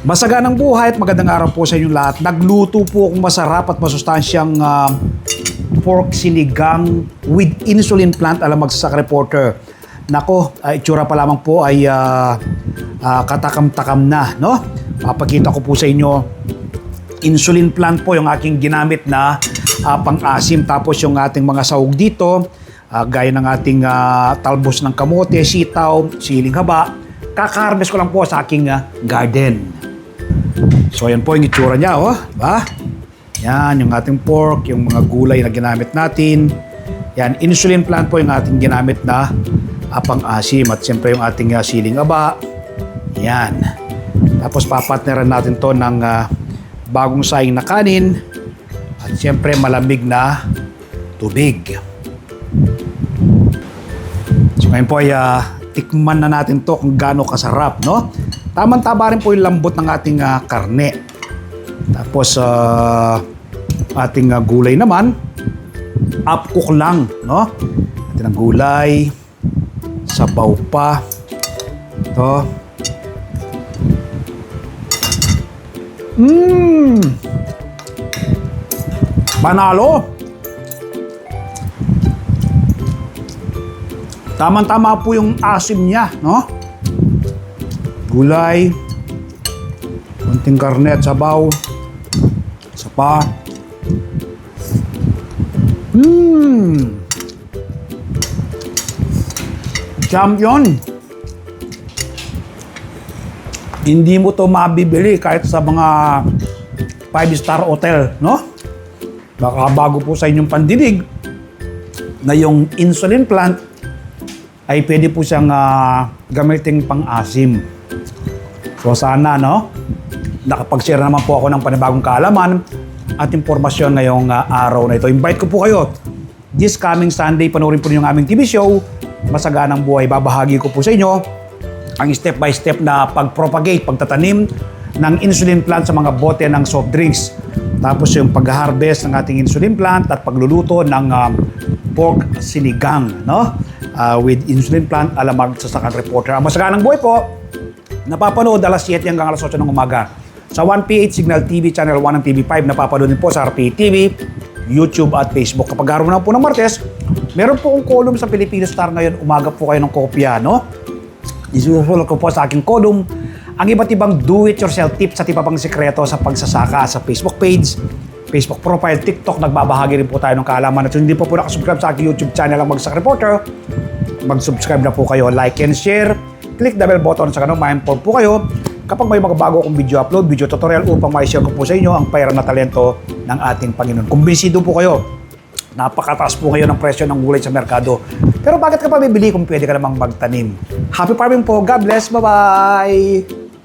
Masaganang buhay at magandang araw po sa inyong lahat. Nagluto po akong masarap at masustansyang pork sinigang with insulin plant alam magsasaka reporter. Nako, itsura pa lamang po ay katakam-takam na, no? Papakita ko po sa inyo. Insulin plant po yung aking ginamit na pang-asim. Tapos yung ating mga sahog dito, gaya ng ating talbos ng kamote, sitaw, siling haba. Kaka-harvest ko lang po sa aking garden. So, yan po yung itsura niya, oh. Diba? Yan, yung ating pork, yung mga gulay na ginamit natin. Yan, insulin plant po yung ating ginamit na pang-asim. At siyempre yung ating siling haba. Yan. Tapos papartneran natin to ng bagong saing na kanin. At siyempre malamig na tubig. So, ngayon po ay tikman na natin to kung gaano kasarap, no? Tamang-tama rin po yung lambot ng ating karne. Tapos, ating gulay naman, up-cook lang, no? Ating gulay, sabaw pa. Ito. Panalo! Tamang-tama po yung asim niya, no? Gulay, konting karne at sabaw, isa pa. Champion! Hindi mo to mabibili kahit sa mga 5-star hotel, no? Baka bago po sa inyong pandinig na yung insulin plant ay pwede po siyang gamitin pang-asim. So sana, no? Nakapag-share naman po ako ng panibagong kaalaman at impormasyon ngayong araw na ito. Invite ko po kayo. This coming Sunday, panoorin po yung aming TV show, Masaganang Buhay. Babahagi ko po sa inyo ang step-by-step na pag-propagate, pagtatanim ng insulin plant sa mga bote ng soft drinks. Tapos yung pag-harvest ng ating insulin plant at pagluluto ng pork sinigang, no? With insulin plant, alam magsasaka reporter. Ang Masaganang Buhay po, napapanood alas 7 hanggang alas 8 ng umaga sa 1PH Signal TV, Channel 1 ng TV5. Napapanood din po sa RPA TV, YouTube at Facebook. Kapag araw na po ng Martes, meron po akong column sa Filipino Star ngayon. Umaga po kayo ng kopya, no? Isusulat ko po sa aking column ang iba't ibang do-it-yourself tips at iba pang sikreto sa pagsasaka sa Facebook page, Facebook profile, TikTok. Nagbabahagi rin po tayo ng kaalaman. At kung hindi po nakasubscribe sa aking YouTube channel ang Magsasaka Reporter, mag-subscribe na po kayo, like and share. Click the bell button sa kanong ma-inform po kayo kapag may mga bago akong video upload, video tutorial upang ma-share ko po sa inyo ang payran na talento ng ating Panginoon. Kumbinsido po kayo, napakataas po kayo ng presyo ng gulay sa merkado. Pero bakit ka pa bibili kung pwede ka namang magtanim? Happy farming po. God bless. Bye-bye!